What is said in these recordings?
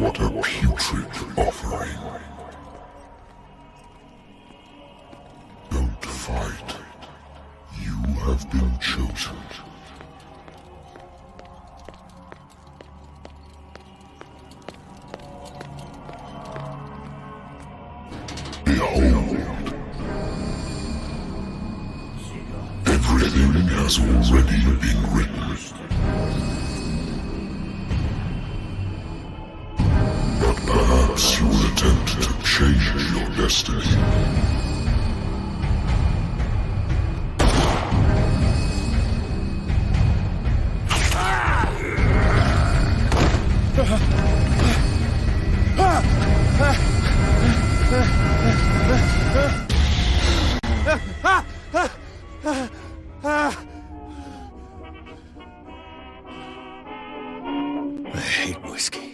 What a putrid offering. Don't fight. You have been chosen. Behold. Everything has already been written. But perhaps you will attempt to change your destiny. I hate whiskey.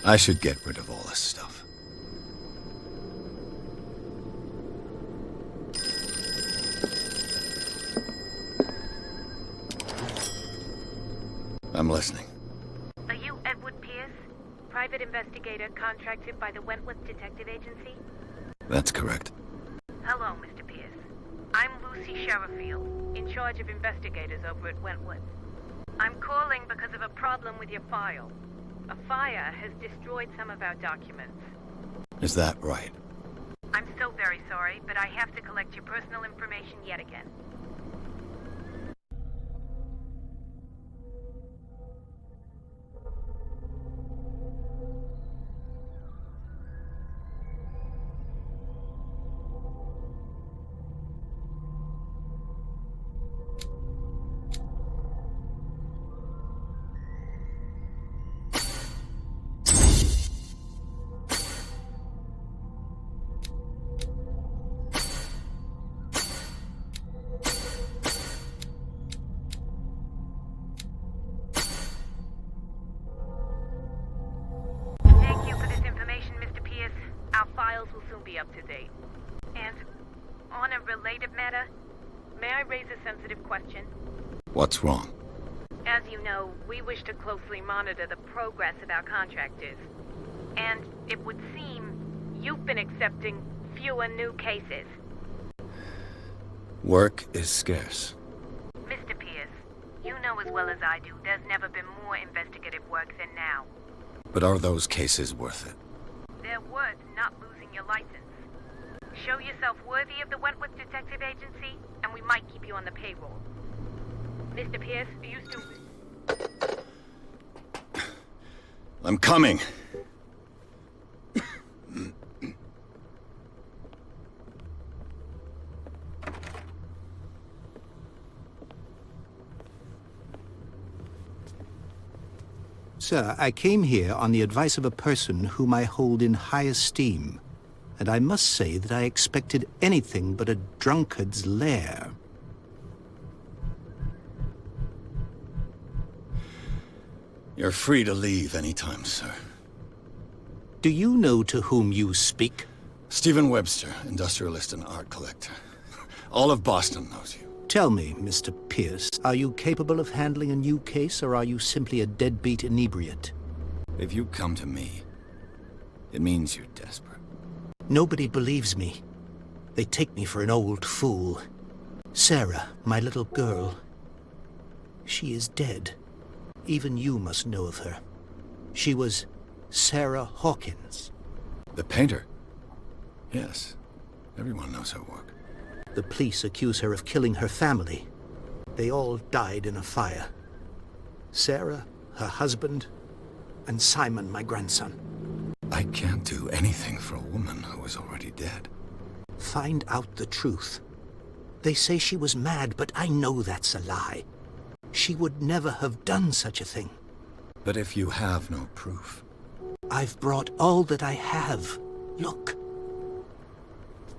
I should get rid of all this stuff. I'm listening. Are you Edward Pierce, private investigator contracted by the Wentworth Detective Agency? That's correct. Hello, Mr. Pierce. I'm Lucy Sherrifield, in charge of investigators over at Wentworth. I'm calling because of a problem with your file. A fire has destroyed some of our documents. Is that right? I'm so very sorry, but I have to collect your personal information yet again. Our files will soon be up to date. And on a related matter, may I raise a sensitive question? What's wrong? As you know, we wish to closely monitor the progress of our contractors. And it would seem you've been accepting fewer new cases. Work is scarce. Mr. Pierce, you know as well as I do, there's never been more investigative work than now. But are those cases worth it? They're worth not losing your license. Show yourself worthy of the Wentworth Detective Agency, and we might keep you on the payroll. Mr. Pierce, are you still... I'm coming. Sir, I came here on the advice of a person whom I hold in high esteem, and I must say that I expected anything but a drunkard's lair. You're free to leave anytime, sir. Do you know to whom you speak? Stephen Webster, industrialist and art collector. All of Boston knows you. Tell me, Mr. Pierce, are you capable of handling a new case, or are you simply a deadbeat inebriate? If you come to me, it means you're desperate. Nobody believes me. They take me for an old fool. Sarah, my little girl, she is dead. Even you must know of her. She was Sarah Hawkins. The painter? Yes. Everyone knows her work. The police accuse her of killing her family. They all died in a fire. Sarah, her husband, and Simon, my grandson. I can't do anything for a woman who is already dead. Find out the truth. They say she was mad, but I know that's a lie. She would never have done such a thing. But if you have no proof... I've brought all that I have. Look.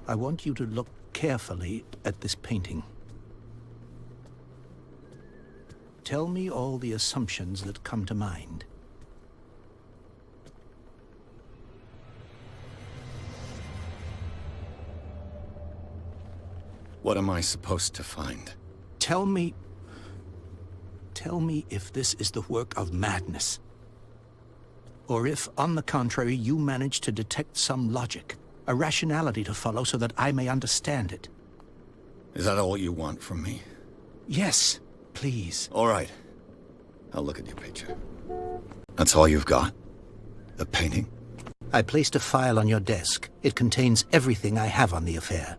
I want you to look carefully at this painting. Tell me all the assumptions that come to mind. What am I supposed to find? Tell me if this is the work of madness. Or if, on the contrary, you manage to detect some logic, a rationality to follow so that I may understand it. Is that all you want from me? Yes, please. All right. I'll look at your picture. That's all you've got? The painting? I placed a file on your desk. It contains everything I have on the affair.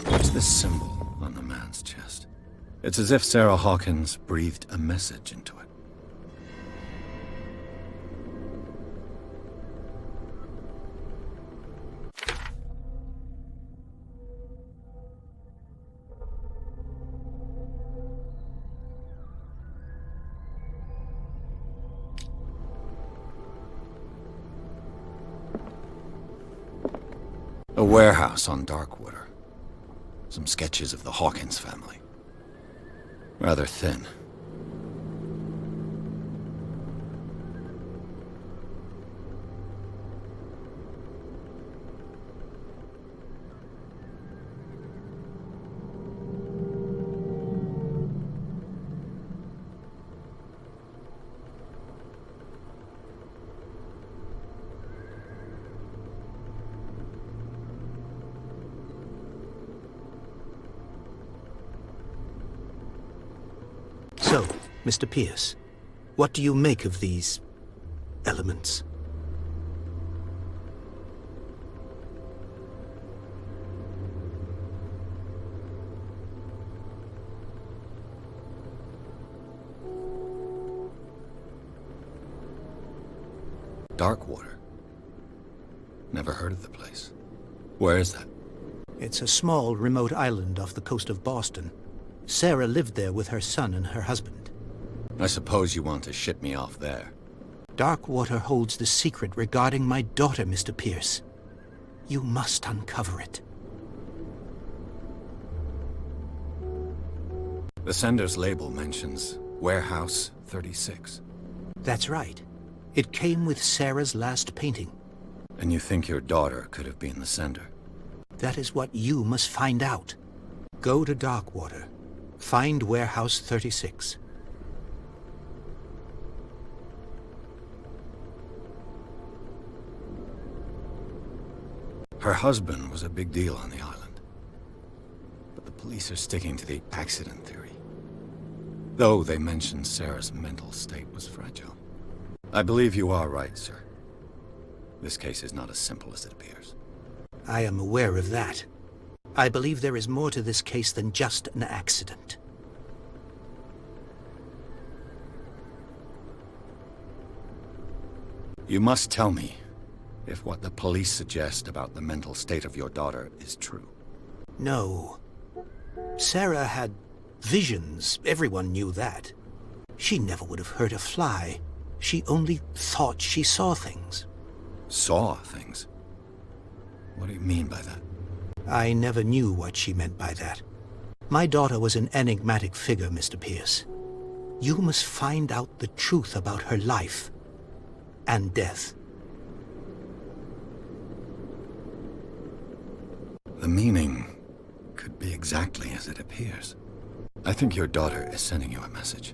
What's this symbol on the man's chest? It's as if Sarah Hawkins breathed a message into it. A warehouse on Darkwater. Some sketches of the Hawkins family. Rather thin. So, Mr. Pierce, what do you make of these elements? Darkwater. Never heard of the place. Where is that? It's a small, remote island off the coast of Boston. Sarah lived there with her son and her husband. I suppose you want to ship me off there. Darkwater holds the secret regarding my daughter, Mr. Pierce. You must uncover it. The sender's label mentions Warehouse 36. That's right. It came with Sarah's last painting. And you think your daughter could have been the sender? That is what you must find out. Go to Darkwater. Find Warehouse 36. Her husband was a big deal on the island. But the police are sticking to the accident theory. Though they mentioned Sarah's mental state was fragile. I believe you are right, sir. This case is not as simple as it appears. I am aware of that. I believe there is more to this case than just an accident. You must tell me if what the police suggest about the mental state of your daughter is true. No. Sarah had visions. Everyone knew that. She never would have hurt a fly. She only thought she saw things. Saw things? What do you mean by that? I never knew what she meant by that. My daughter was an enigmatic figure, Mr. Pierce. You must find out the truth about her life and death. The meaning could be exactly as it appears. I think your daughter is sending you a message.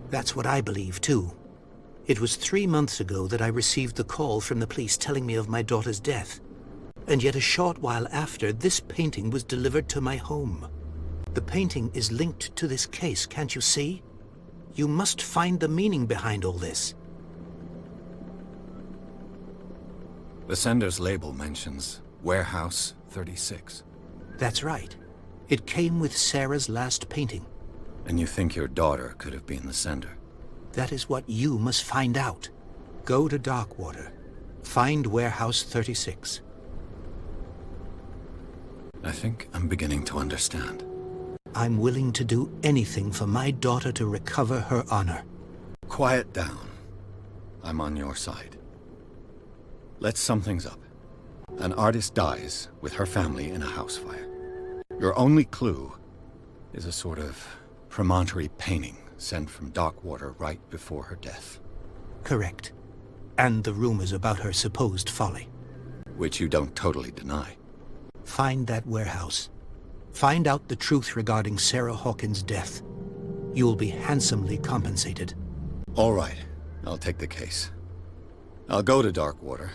That's what I believe, too. It was 3 months ago that I received the call from the police telling me of my daughter's death. And yet a short while after, this painting was delivered to my home. The painting is linked to this case, can't you see? You must find the meaning behind all this. The sender's label mentions Warehouse 36. That's right. It came with Sarah's last painting. And you think your daughter could have been the sender? That is what you must find out. Go to Darkwater. Find Warehouse 36. I think I'm beginning to understand. I'm willing to do anything for my daughter to recover her honor. Quiet down. I'm on your side. Let's sum things up. An artist dies with her family in a house fire. Your only clue is a sort of promontory painting sent from Darkwater right before her death. Correct. And the rumors about her supposed folly. Which you don't totally deny. Find that warehouse. Find out the truth regarding Sarah Hawkins' death. You will be handsomely compensated. All right. I'll take the case. I'll go to Darkwater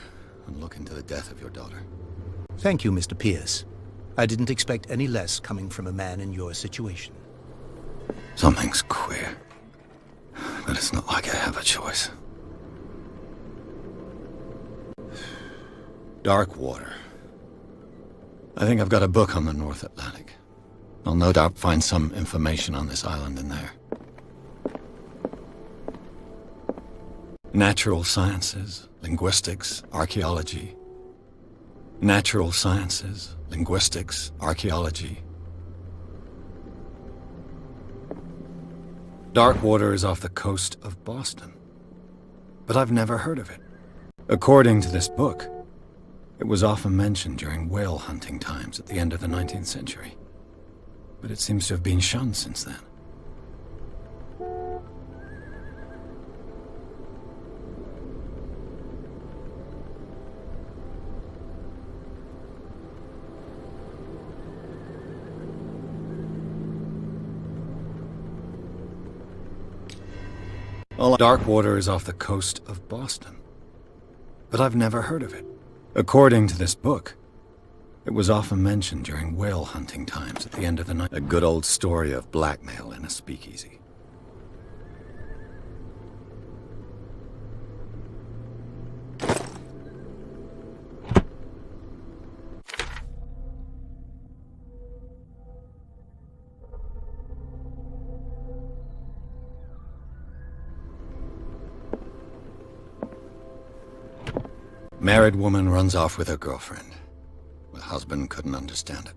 and look into the death of your daughter. Thank you, Mr. Pierce. I didn't expect any less coming from a man in your situation. Something's queer. But it's not like I have a choice. Darkwater. I think I've got a book on the North Atlantic. I'll no doubt find some information on this island in there. Natural sciences, linguistics, archaeology. Natural sciences, linguistics, archaeology. Darkwater is off the coast of Boston. But I've never heard of it. According to this book, it was often mentioned during whale hunting times at the end of the 19th century. But it seems to have been shunned since then. Darkwater is off the coast of Boston. But I've never heard of it. According to this book, it was often mentioned during whale hunting times at the end of the night. A good old story of blackmail in a speakeasy. Married woman runs off with her girlfriend. The husband couldn't understand it.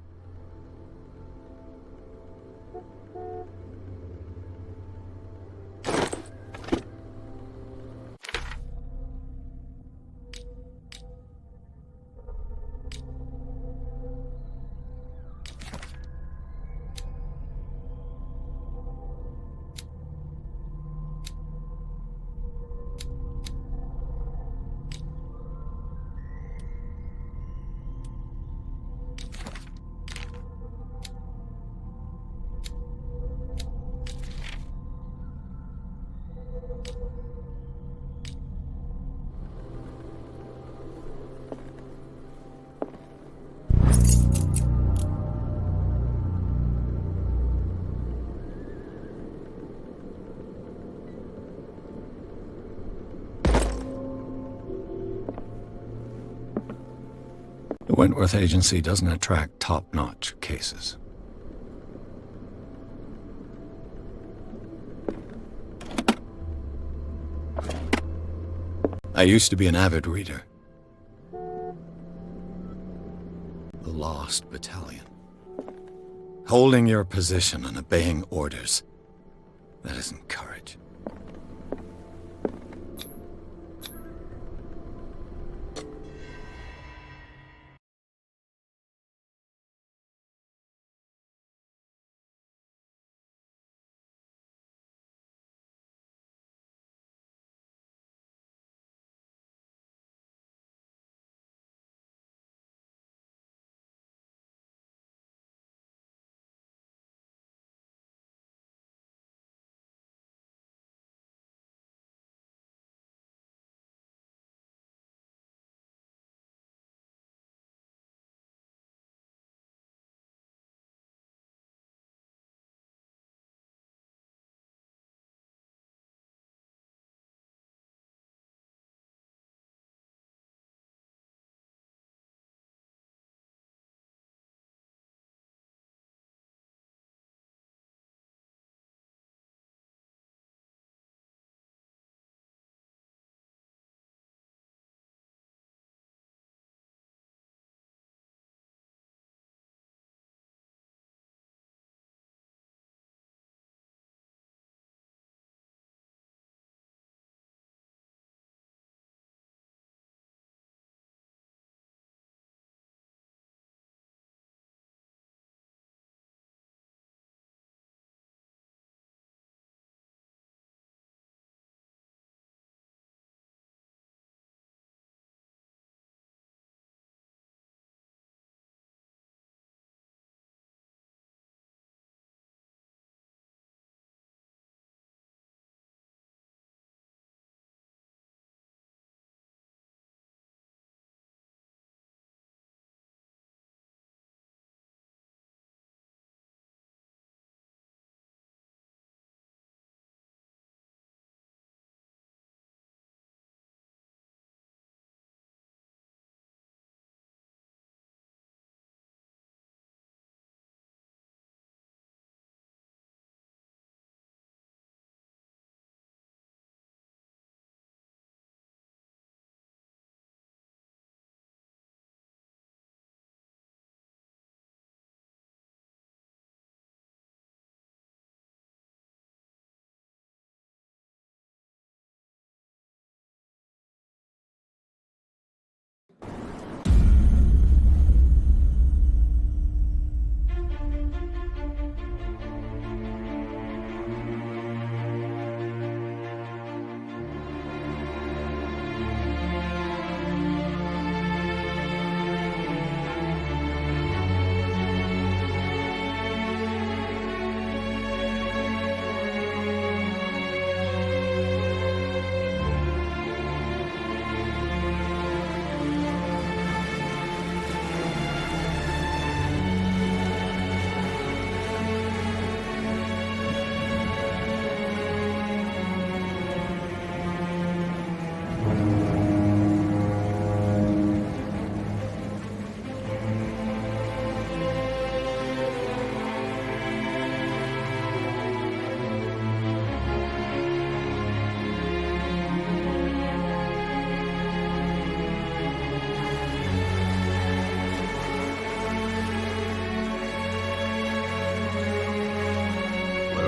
Wentworth Agency doesn't attract top-notch cases. I used to be an avid reader. The Lost Battalion. Holding your position and obeying orders. That isn't courage.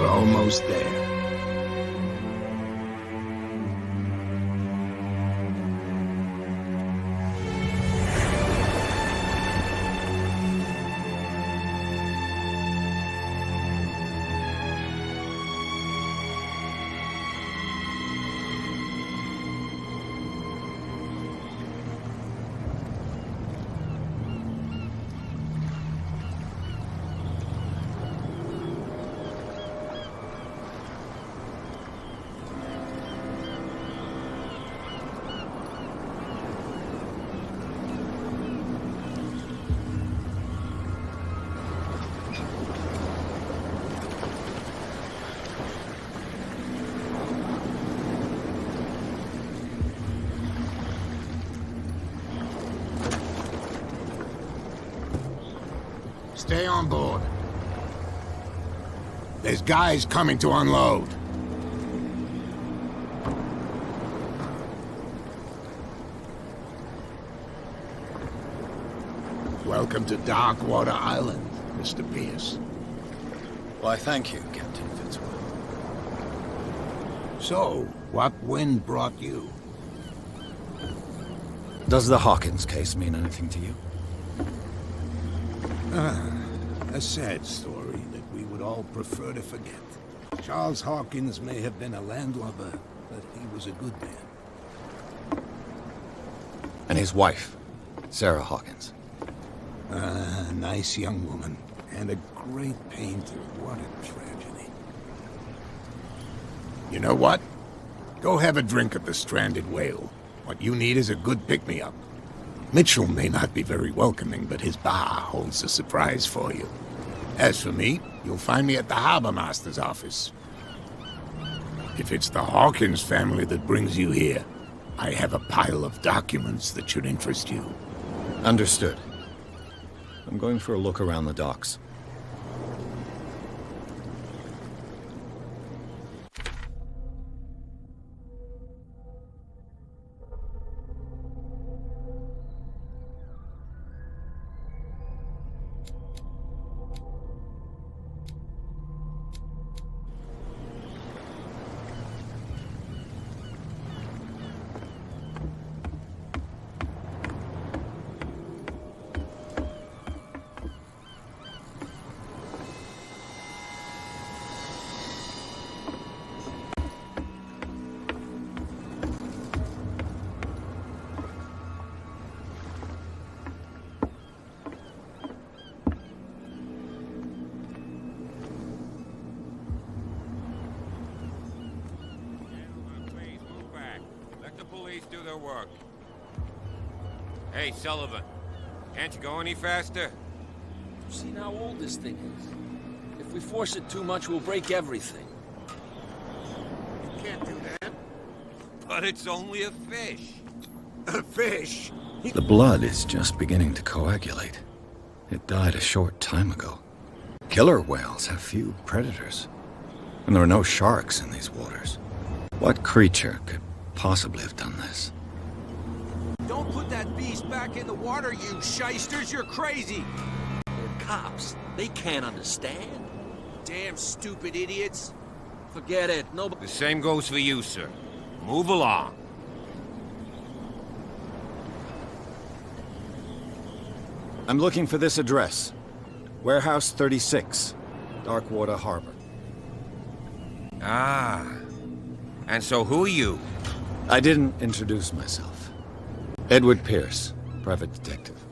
Almost there. Stay on board. There's guys coming to unload. Welcome to Darkwater Island, Mr. Pierce. Why, thank you, Captain Fitzroy. So, what wind brought you? Does the Hawkins case mean anything to you? A sad story that we would all prefer to forget. Charles Hawkins may have been a landlubber, but he was a good man. And his wife, Sarah Hawkins. A nice young woman, and a great painter. What a tragedy. You know what? Go have a drink at the Stranded Whale. What you need is a good pick-me-up. Mitchell may not be very welcoming, but his bar holds a surprise for you. As for me, you'll find me at the Harbor Master's office. If it's the Hawkins family that brings you here, I have a pile of documents that should interest you. Understood. I'm going for a look around the docks. Do their work. Hey, Sullivan. Can't you go any faster? You've seen how old this thing is. If we force it too much, we'll break everything. You can't do that. But it's only a fish. A fish? The blood is just beginning to coagulate. It died a short time ago. Killer whales have few predators. And there are no sharks in these waters. What creature could possibly have done this? Don't put that beast back in the water, you shysters! You're crazy! They're cops. They can't understand. Damn stupid idiots! Forget it. Nobody... The same goes for you, sir. Move along. I'm looking for this address. Warehouse 36, Darkwater Harbor. Ah. And so who are you? I didn't introduce myself. Edward Pierce, private detective.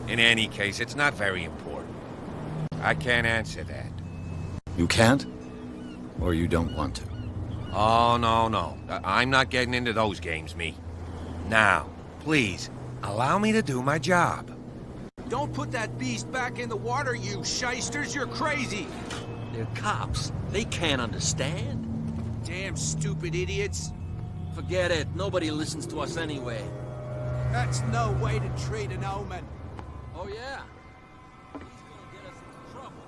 In any case, it's not very important. I can't answer that. You can't? Or you don't want to? Oh, no. I'm not getting into those games, me. Now, please, allow me to do my job. Don't put that beast back in the water, you shysters! You're crazy! They're cops. They can't understand. Damn stupid idiots! Forget it. Nobody listens to us anyway. That's no way to treat an omen. Oh, yeah? He's gonna get us into trouble.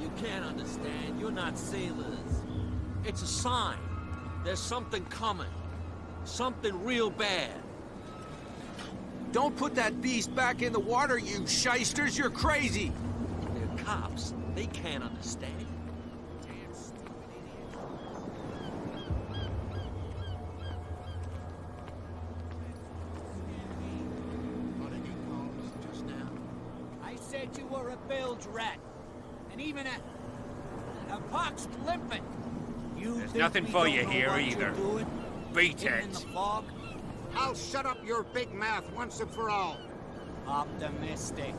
You can't understand. You're not sailors. It's a sign. There's something coming. Something real bad. Don't put that beast back in the water, you shysters! You're crazy! They're cops. They can't understand. Damn stupid idiots. What did he call us just now? I said you were a bilge rat. And even a pox limpet. You There's think nothing we for don't you know here what either. you're doing? Beat Hidden in it. the fog? I'll shut up your big mouth once and for all. Optimistic.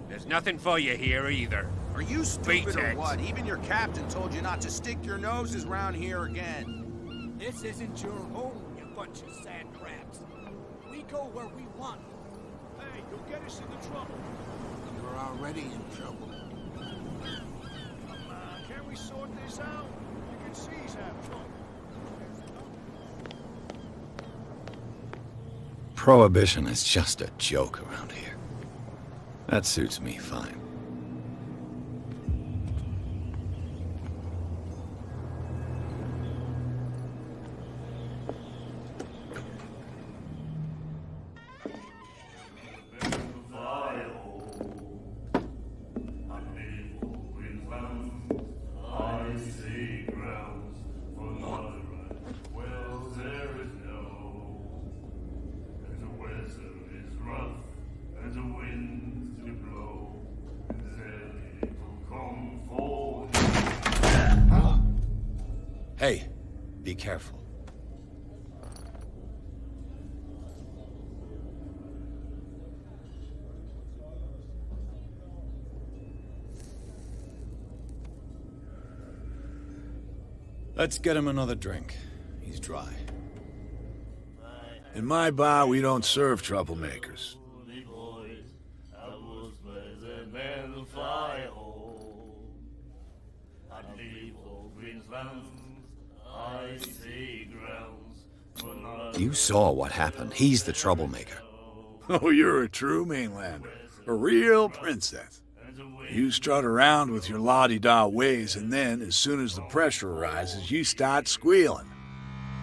There's nothing for you here either. Are you stupid Beat or it. what? Even your captain told you not to stick your noses around here again. This isn't your home, you bunch of sand crabs. We go where we want. Hey, you'll get us into trouble. You're already in trouble. Come on, can't we sort this out? You can see he's having trouble. Prohibition is just a joke around here. That suits me fine. Hey, be careful. Let's get him another drink. He's dry. In my bar, we don't serve troublemakers. You saw what happened. He's the troublemaker. Oh, you're a true mainlander. A real princess. You strut around with your la-di-da ways, and then, as soon as the pressure arises, you start squealing.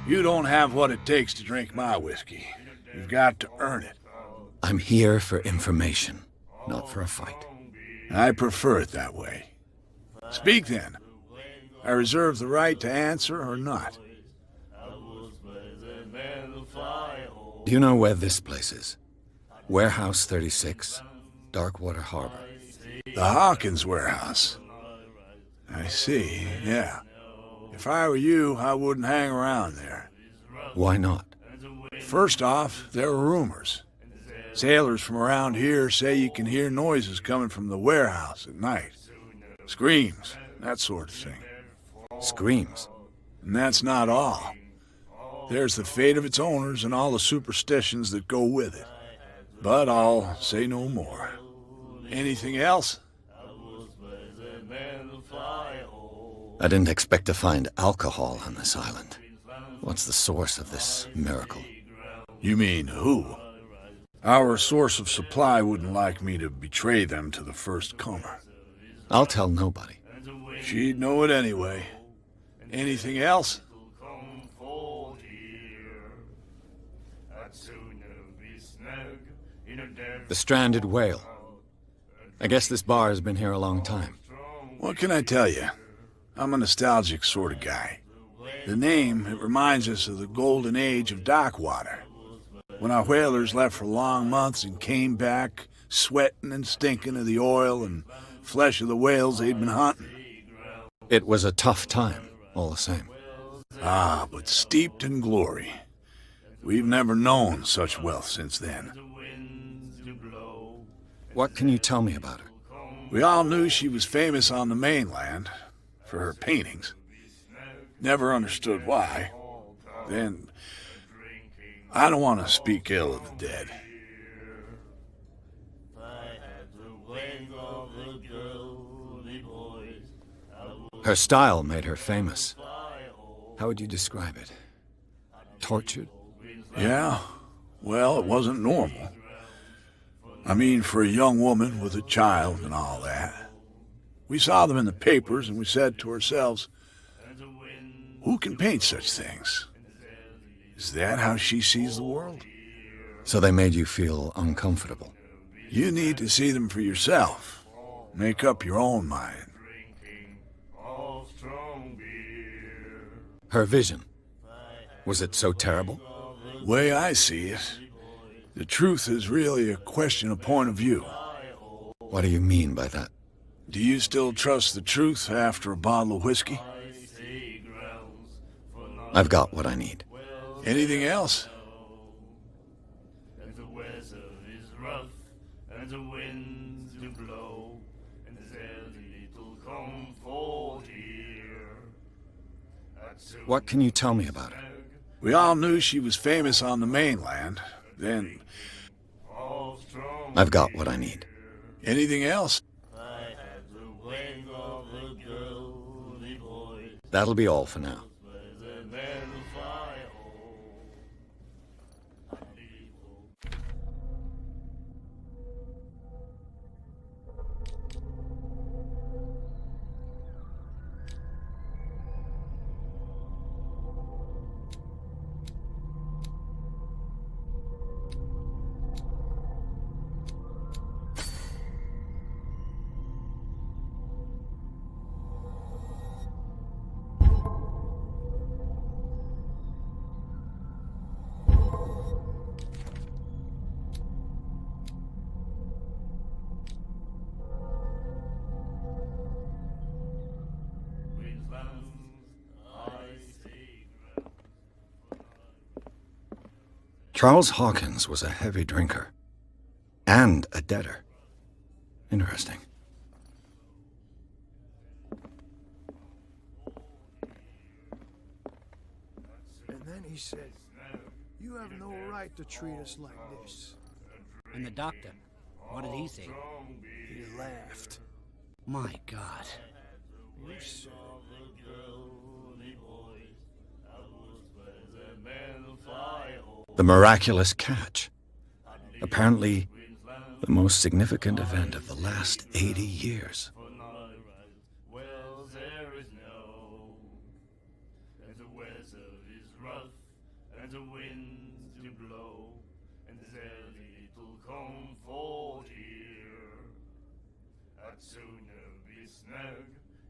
You don't have what it takes to drink my whiskey. You've got to earn it. I'm here for information, not for a fight. I prefer it that way. Speak then. I reserve the right to answer or not. Do you know where this place is? Warehouse 36, Darkwater Harbor. The Hawkins warehouse. I see, yeah. If I were you, I wouldn't hang around there. Why not? First off, there are rumors. Sailors from around here say you can hear noises coming from the warehouse at night. Screams, that sort of thing. Screams? And that's not all. There's the fate of its owners and all the superstitions that go with it. But I'll say no more. Anything else? I didn't expect to find alcohol on this island. What's the source of this miracle? You mean who? Our source of supply wouldn't like me to betray them to the first comer. I'll tell nobody. She'd know it anyway. Anything else? The stranded whale. I guess this bar has been here a long time. What can I tell you? I'm a nostalgic sort of guy. The name, it reminds us of the golden age of dockwater. When our whalers left for long months and came back, sweating and stinking of the oil and flesh of the whales they'd been hunting. It was a tough time, all the same. Ah, but steeped in glory. We've never known such wealth since then. What can you tell me about her? We all knew she was famous on the mainland for her paintings. Never understood why. Then, I don't want to speak ill of the dead. Her style made her famous. How would you describe it? Tortured? Yeah, well, it wasn't normal. I mean, for a young woman with a child and all that. We saw them in the papers and we said to ourselves, who can paint such things? Is that how she sees the world? So they made you feel uncomfortable? You need to see them for yourself. Make up your own mind. Her vision. Was it so terrible? Way I see it, the truth is really a question of point of view. What do you mean by that? Do you still trust the truth after a bottle of whiskey? I've got what I need. Anything else? What can you tell me about her? We all knew she was famous on the mainland. Then... I've got what I need. Anything else? That'll be all for now. Charles Hawkins was a heavy drinker. And a debtor. Interesting. And then he said, "You have no right to treat us like this." And the doctor, what did he say? He laughed. My God. You said The miraculous catch. Apparently, the most significant event of the last 80 years.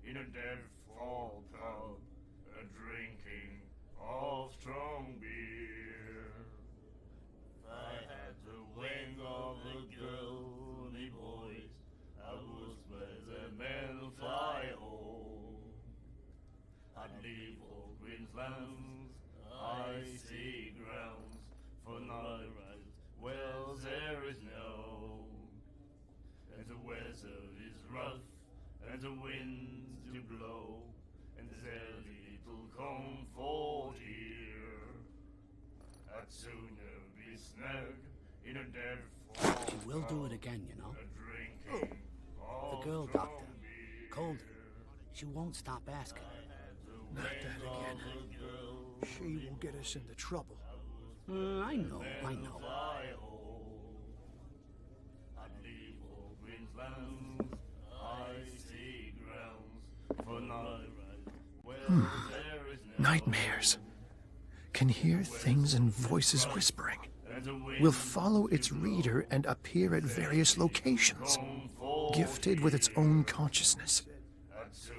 In a deathfall pub, a drinking of strong beer. I had the wing of the girly boys, I was where the men fly home. I'd leave all Queensland's icy grounds for night rides, well there is no, and the weather is rough, and the winds do blow, and there's little comfort here. I'd sooner be snug in a deathfall. She will do it again, you know. The girl doctor, Colden. She won't stop asking. not that again. She will get us into trouble. I know. Nightmares. Can hear things and voices whispering. Will follow its reader and appear at various locations, gifted with its own consciousness,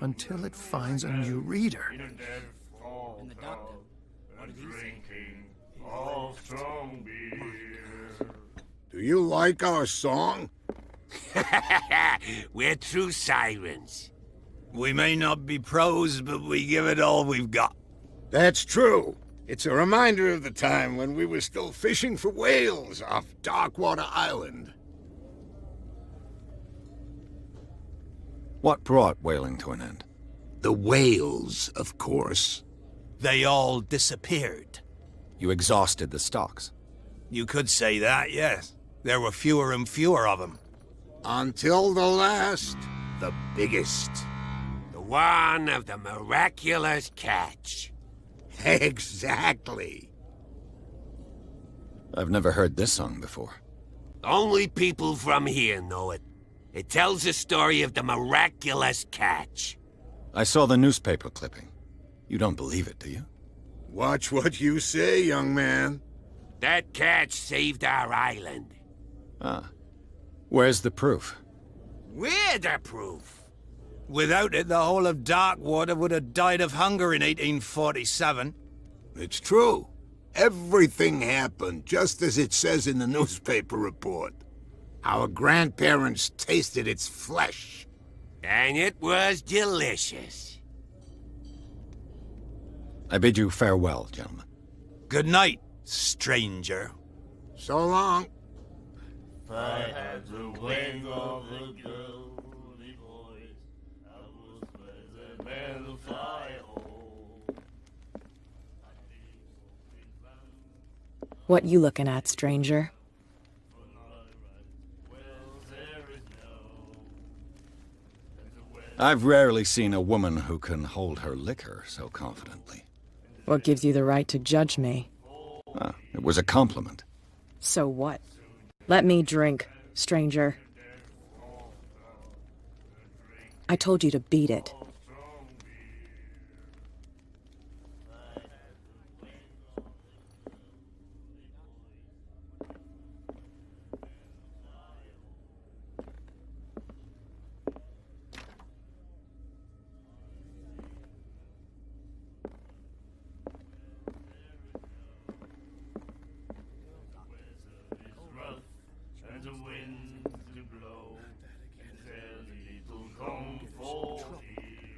until it finds a new reader. And the doctor, what did he say? Do you like our song? We're true sirens. We may not be pros, but we give it all we've got. That's true. It's a reminder of the time when we were still fishing for whales off Darkwater Island. What brought whaling to an end? The whales, of course. They all disappeared. You exhausted the stocks. You could say that, yes. There were fewer and fewer of them. Until the last, the biggest. The one of the miraculous catch. Exactly. I've never heard this song before. Only people from here know it. It tells the story of the miraculous catch. I saw the newspaper clipping. You don't believe it, do you? Watch what you say, young man. That catch saved our island. Ah. Where's the proof? We're the proof. Without it, the whole of Darkwater would have died of hunger in 1847. It's true. Everything happened just as it says in the newspaper report. Our grandparents tasted its flesh. And it was delicious. I bid you farewell, gentlemen. Good night, stranger. So long. If I had the wing of the girly voice, I was where the men fly home. What you looking at, stranger? I've rarely seen a woman who can hold her liquor so confidently. What gives you the right to judge me? Ah, it was a compliment. So what? Let me drink, stranger. I told you to beat it. And the winds do blow, and there's a little comfort here.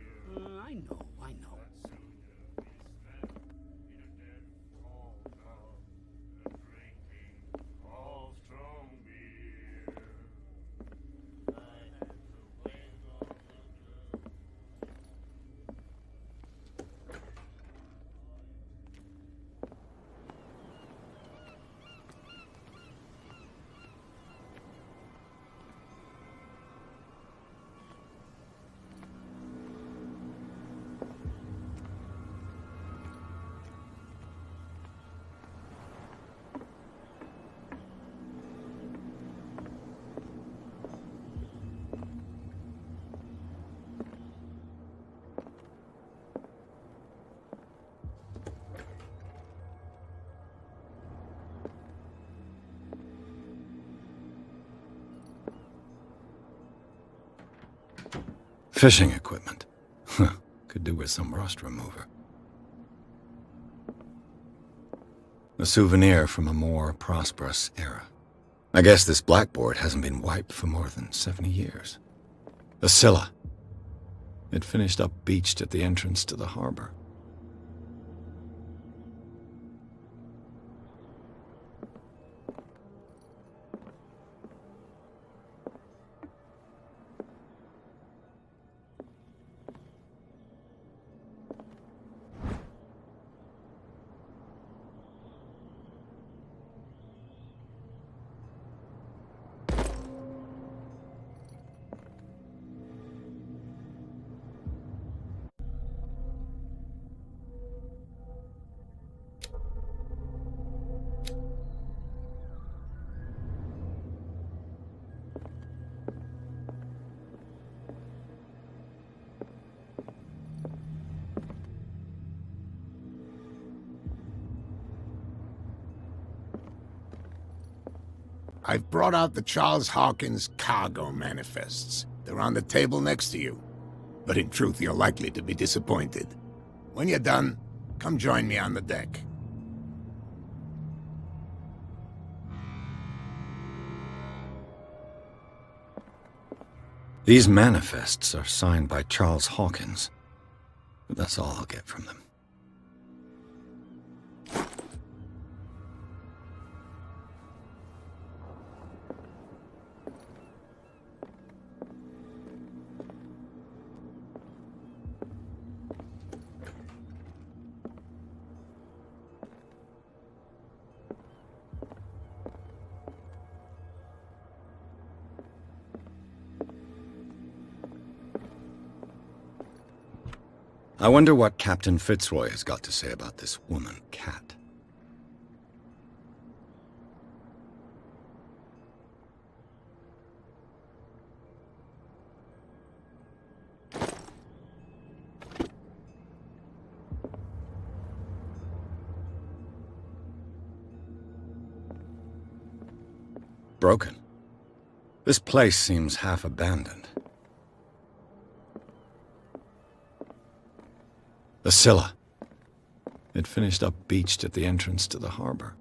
Fishing equipment. Could do with some rust remover. A souvenir from a more prosperous era. I guess this blackboard hasn't been wiped for more than 70 years. A Scylla. It finished up beached at the entrance to the harbor. I've brought out the Charles Hawkins cargo manifests. They're on the table next to you. But in truth, you're likely to be disappointed. When you're done, come join me on the deck. These manifests are signed by Charles Hawkins. But that's all I'll get from them. I wonder what Captain Fitzroy has got to say about this woman, Cat. Broken. This place seems half abandoned. The Scylla. It finished up beached at the entrance to the harbor.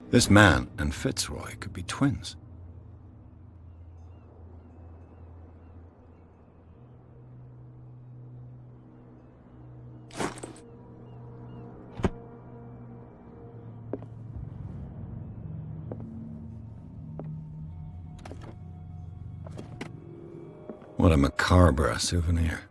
This man and Fitzroy could be twins. What a macabre souvenir.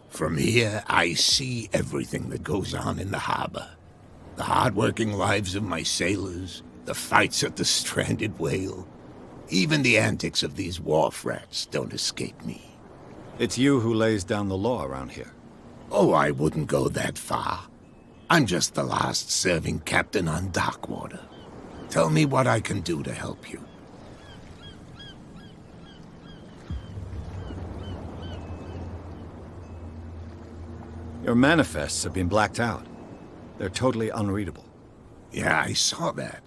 From here, I see everything that goes on in the harbor. The hard-working lives of my sailors, the fights at the stranded whale. Even the antics of these wharf rats don't escape me. It's you who lays down the law around here. Oh, I wouldn't go that far. I'm just the last serving captain on Darkwater. Tell me what I can do to help you. Your manifests have been blacked out. They're totally unreadable. Yeah, I saw that.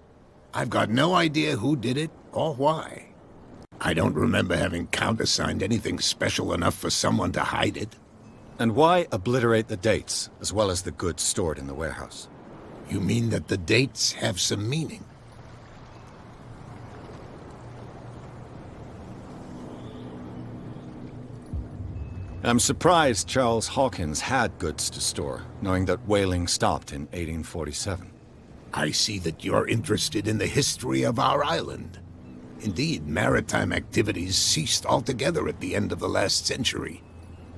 I've got no idea who did it or why. I don't remember having countersigned anything special enough for someone to hide it. And why obliterate the dates, as well as the goods stored in the warehouse? You mean that the dates have some meaning? I'm surprised Charles Hawkins had goods to store, knowing that whaling stopped in 1847. I see that you're interested in the history of our island. Indeed, maritime activities ceased altogether at the end of the last century.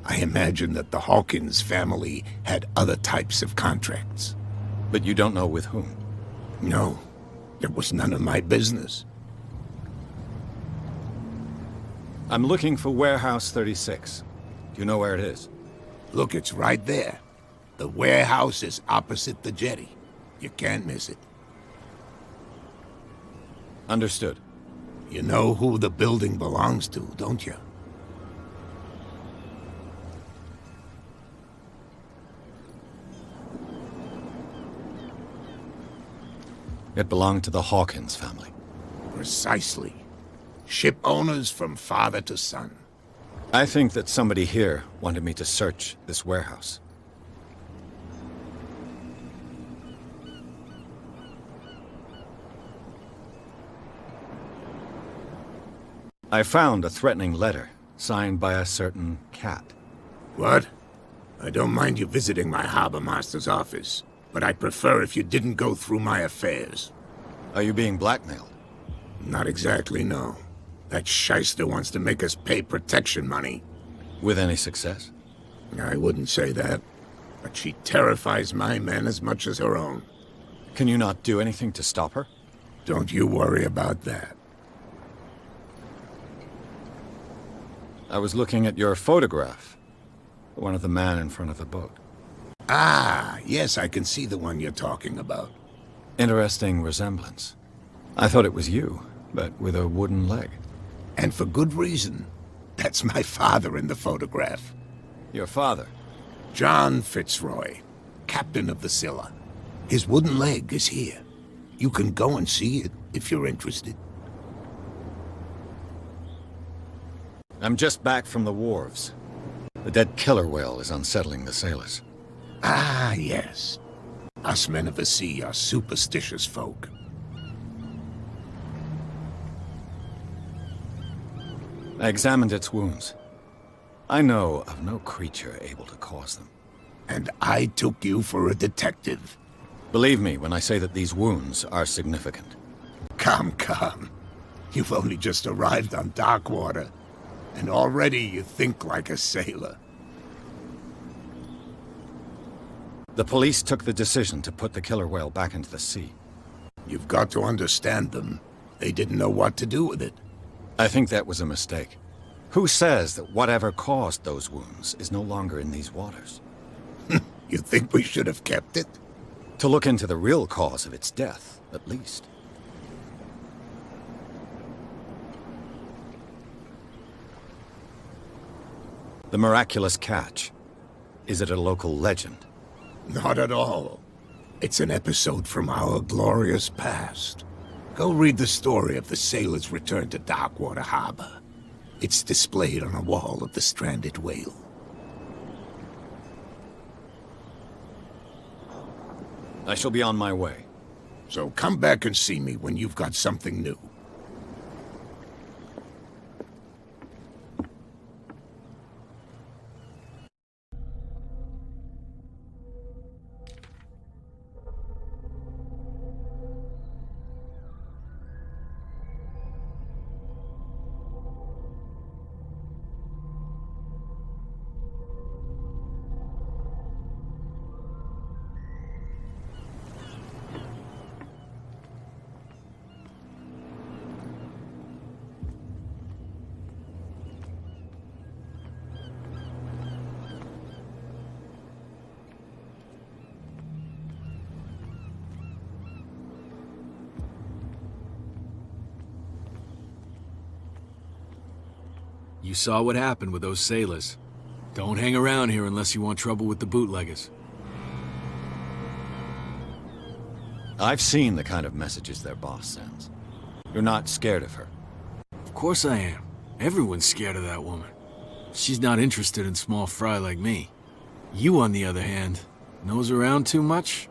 I imagine that the Hawkins family had other types of contracts. But you don't know with whom? No, it was none of my business. I'm looking for Warehouse 36. Do you know where it is? Look, it's right there. The warehouse is opposite the jetty. You can't miss it. Understood. You know who the building belongs to, don't you? It belonged to the Hawkins family. Precisely. Ship owners from father to son. I think that somebody here wanted me to search this warehouse. I found a threatening letter signed by a certain cat. What? I don't mind you visiting my harbor master's office, but I'd prefer if you didn't go through my affairs. Are you being blackmailed? Not exactly, no. That shyster wants to make us pay protection money. With any success? I wouldn't say that, but she terrifies my men as much as her own. Can you not do anything to stop her? Don't you worry about that. I was looking at your photograph. The one of the man in front of the boat. Ah, yes, I can see the one you're talking about. Interesting resemblance. I thought it was you, but with a wooden leg. And for good reason. That's my father in the photograph. Your father? John Fitzroy, captain of the Scylla. His wooden leg is here. You can go and see it if you're interested. I'm just back from the wharves. The dead killer whale is unsettling the sailors. Ah, yes. Us men of the sea are superstitious folk. I examined its wounds. I know of no creature able to cause them. And I took you for a detective. Believe me when I say that these wounds are significant. Come, come. You've only just arrived on Darkwater, and already you think like a sailor. The police took the decision to put the killer whale back into the sea. You've got to understand them. They didn't know what to do with it. I think that was a mistake. Who says that whatever caused those wounds is no longer in these waters? You think we should have kept it? To look into the real cause of its death, at least. The miraculous catch. Is it a local legend? Not at all. It's an episode from our glorious past. Go read the story of the sailor's return to Darkwater Harbor. It's displayed on a wall of the stranded whale. I shall be on my way. So come back and see me when you've got something new. You saw what happened with those sailors. Don't hang around here unless you want trouble with the bootleggers. I've seen the kind of messages their boss sends. You're not scared of her. Of course I am. Everyone's scared of that woman. She's not interested in small fry like me. You, on the other hand, nose around too much,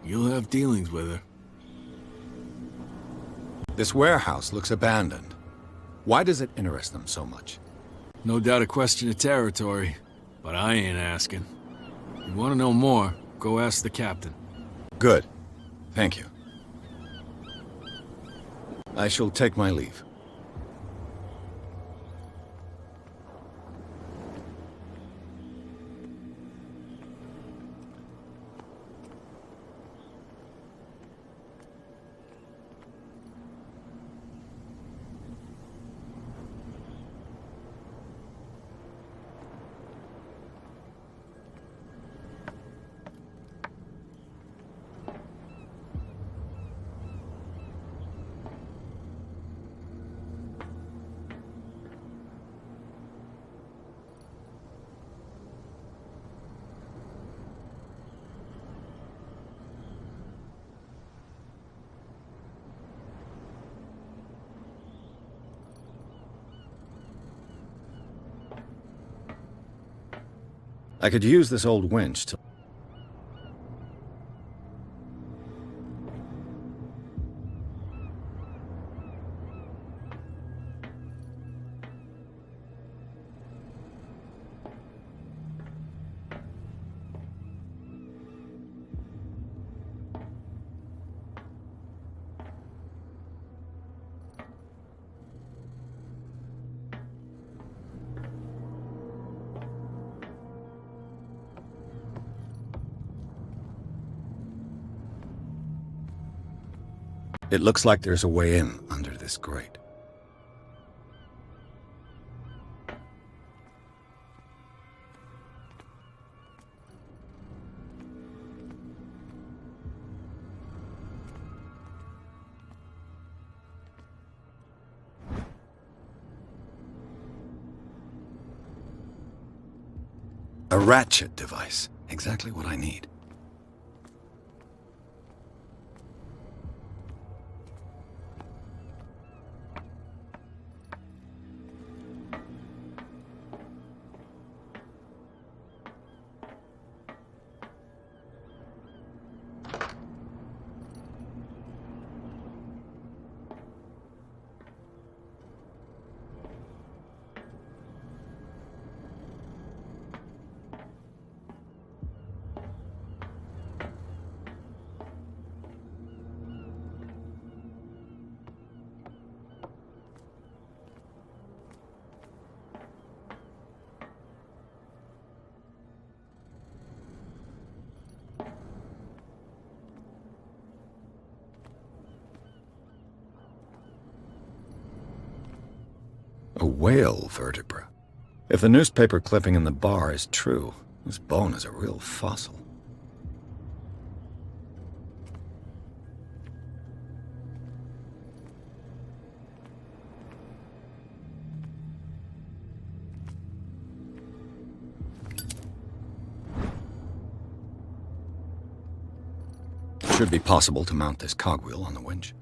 you'll have dealings with her. This warehouse looks abandoned. Why does it interest them so much? No doubt a question of territory, but I ain't asking. You want to know more, go ask the captain. Good. Thank you. I shall take my leave. I could use this old winch to... It looks like there's a way in under this grate. A ratchet device. Exactly what I need. A whale vertebra. If the newspaper clipping in the bar is true, this bone is a real fossil. Should be possible to mount this cogwheel on the winch.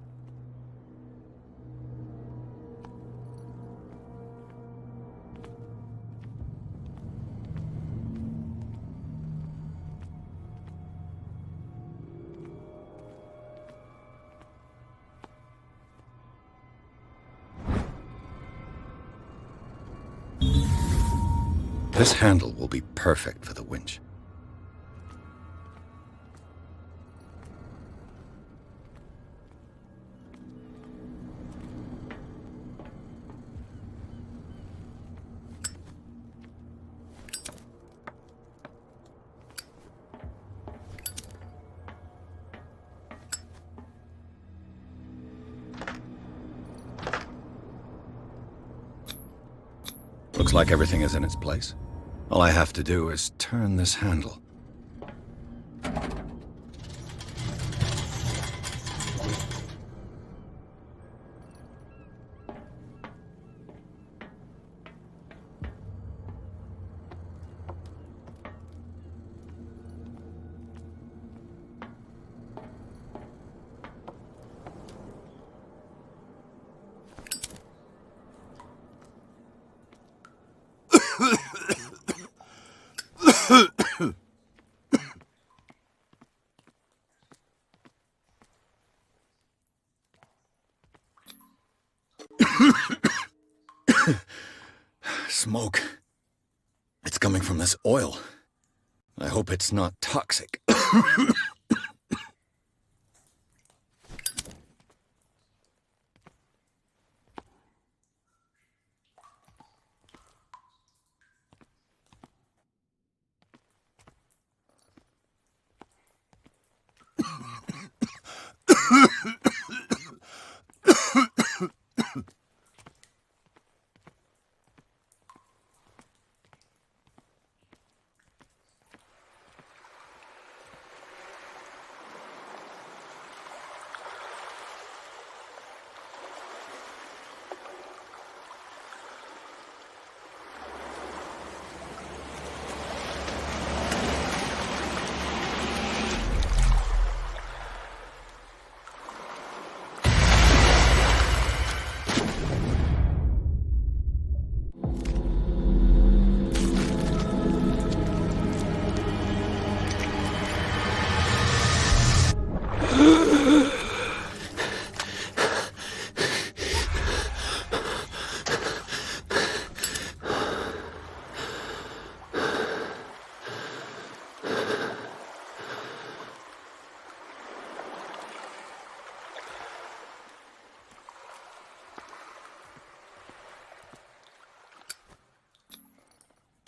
This handle will be perfect for the winch. Looks like everything is in its place. All I have to do is turn this handle. Smoke. It's coming from this oil. I hope it's not toxic.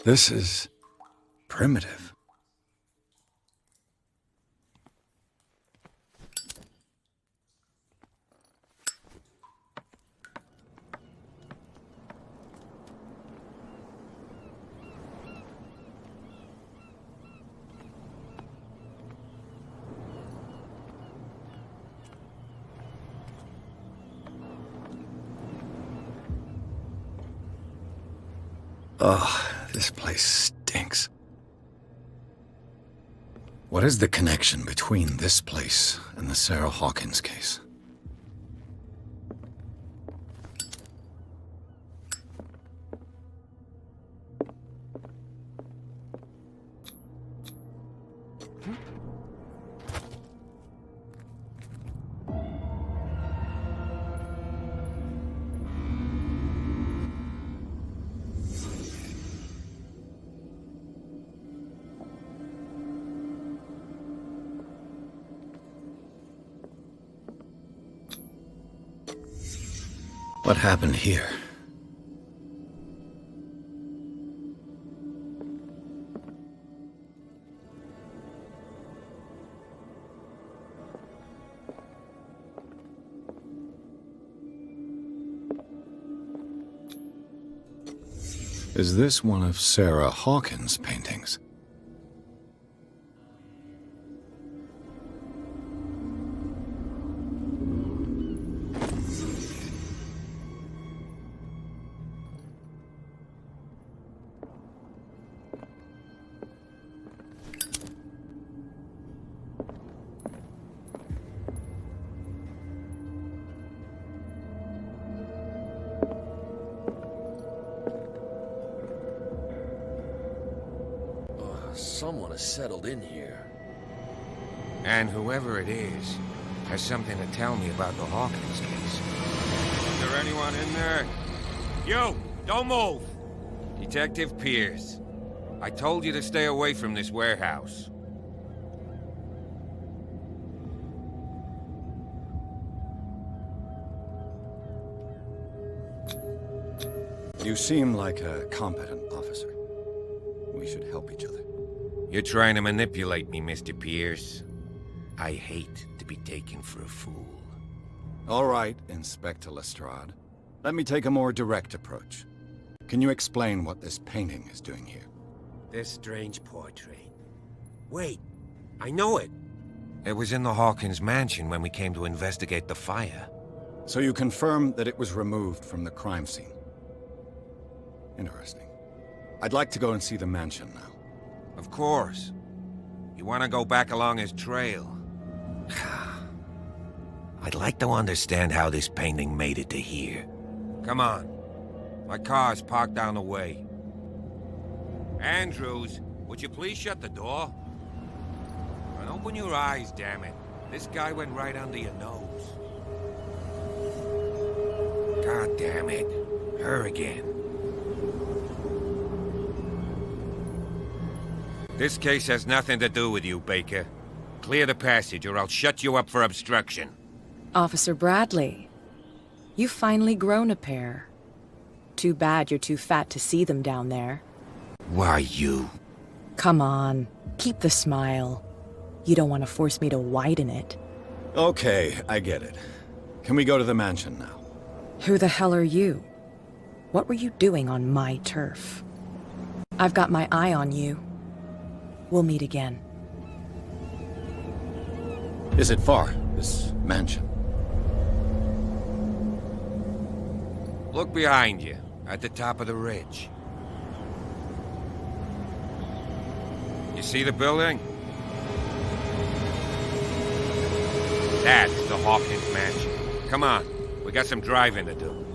This is primitive. Ugh, this place stinks. What is the connection between this place and the Sarah Hawkins case? What happened here? Is this one of Sarah Hawkins' paintings? Someone has settled in here. And whoever it is has something to tell me about the Hawkins case. Is there anyone in there? You! Don't move! Detective Pierce. I told you to stay away from this warehouse. You seem like a competent officer. We should help each other. You're trying to manipulate me, Mr. Pierce. I hate to be taken for a fool. All right, Inspector Lestrade. Let me take a more direct approach. Can you explain what this painting is doing here? This strange portrait. Wait, I know it. It was in the Hawkins mansion when we came to investigate the fire. So you confirm that it was removed from the crime scene? Interesting. I'd like to go and see the mansion now. Of course. You want to go back along his trail? I'd like to understand how this painting made it to here. Come on. My car's parked down the way. Andrews, would you please shut the door? And open your eyes, damn it. This guy went right under your nose. God damn it. Her again. This case has nothing to do with you, Baker. Clear the passage or I'll shut you up for obstruction. Officer Bradley, you've finally grown a pair. Too bad you're too fat to see them down there. Why you? Come on, keep the smile. You don't want to force me to widen it. Okay, I get it. Can we go to the mansion now? Who the hell are you? What were you doing on my turf? I've got my eye on you. We'll meet again. Is it far, this mansion? Look behind you, at the top of the ridge. You see the building? That's the Hawkins mansion. Come on, we got some driving to do.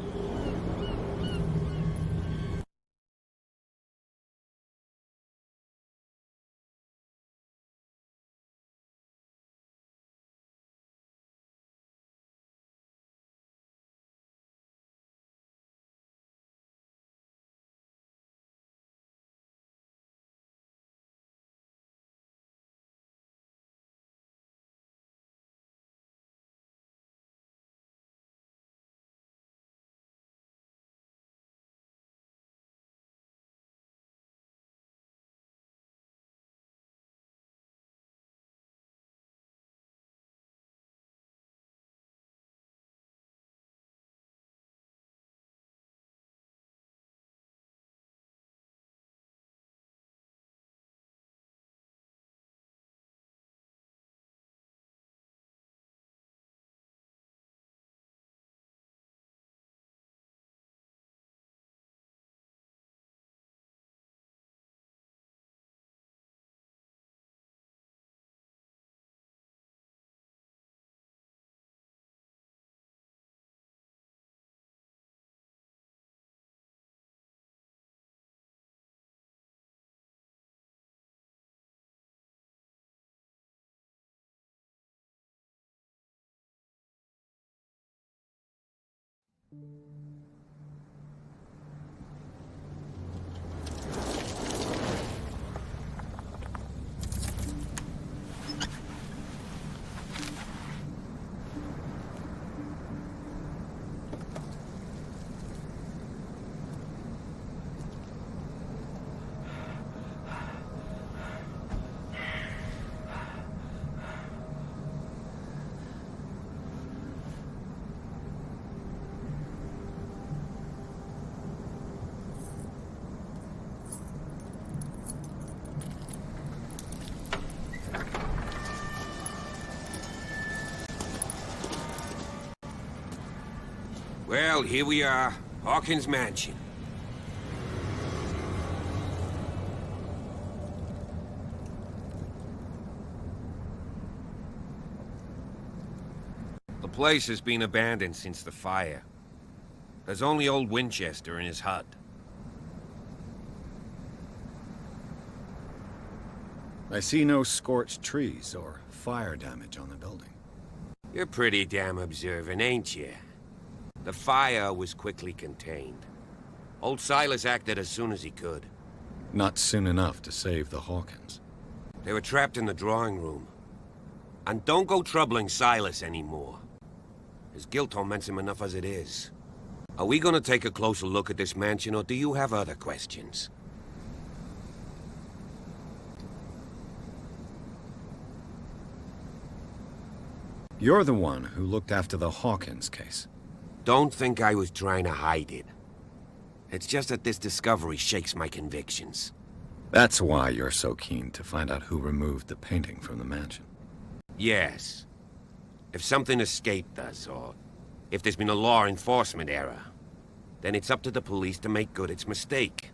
Well, here we are. Hawkins Mansion. The place has been abandoned since the fire. There's only old Winchester in his hut. I see no scorched trees or fire damage on the building. You're pretty damn observant, ain't you? The fire was quickly contained. Old Silas acted as soon as he could. Not soon enough to save the Hawkins. They were trapped in the drawing room. And don't go troubling Silas anymore. His guilt torments him enough as it is. Are we gonna take a closer look at this mansion, or do you have other questions? You're the one who looked after the Hawkins case. Don't think I was trying to hide it. It's just that this discovery shakes my convictions. That's why you're so keen to find out who removed the painting from the mansion. Yes. If something escaped us, or if there's been a law enforcement error, then it's up to the police to make good its mistake.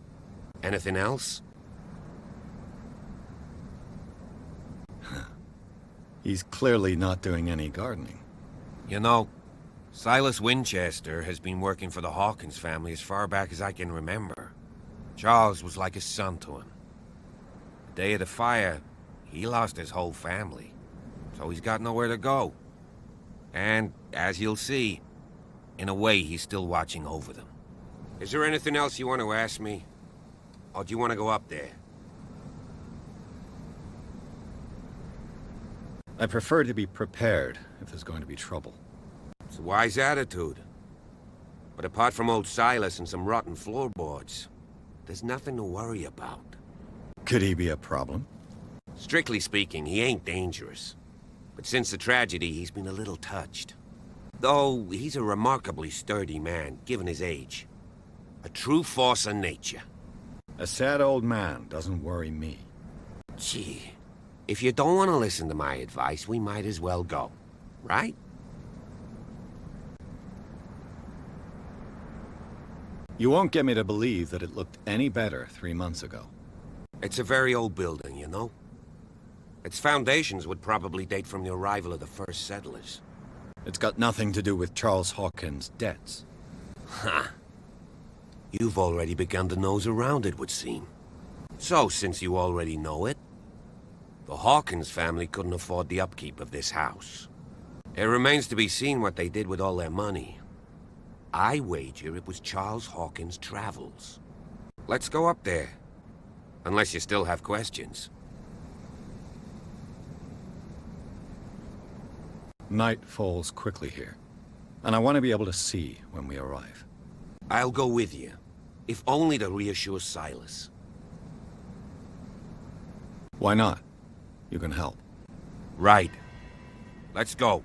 Anything else? He's clearly not doing any gardening. You know, Silas Winchester has been working for the Hawkins family as far back as I can remember. Charles was like a son to him. The day of the fire, he lost his whole family, so he's got nowhere to go. And, as you'll see, in a way he's still watching over them. Is there anything else you want to ask me? Or do you want to go up there? I prefer to be prepared if there's going to be trouble. It's a wise attitude. But apart from old Silas and some rotten floorboards, there's nothing to worry about. Could he be a problem? Strictly speaking, he ain't dangerous. But since the tragedy, he's been a little touched. Though, he's a remarkably sturdy man, given his age. A true force of nature. A sad old man doesn't worry me. Gee, if you don't want to listen to my advice, we might as well go. Right? You won't get me to believe that it looked any better 3 months ago. It's a very old building, you know? Its foundations would probably date from the arrival of the first settlers. It's got nothing to do with Charles Hawkins' debts. Ha! You've already begun to nose around, it would seem. So, since you already know it, the Hawkins family couldn't afford the upkeep of this house. It remains to be seen what they did with all their money. I wager it was Charles Hawkins' travels. Let's go up there. Unless you still have questions. Night falls quickly here, and I want to be able to see when we arrive. I'll go with you, if only to reassure Silas. Why not? You can help. Right. Let's go.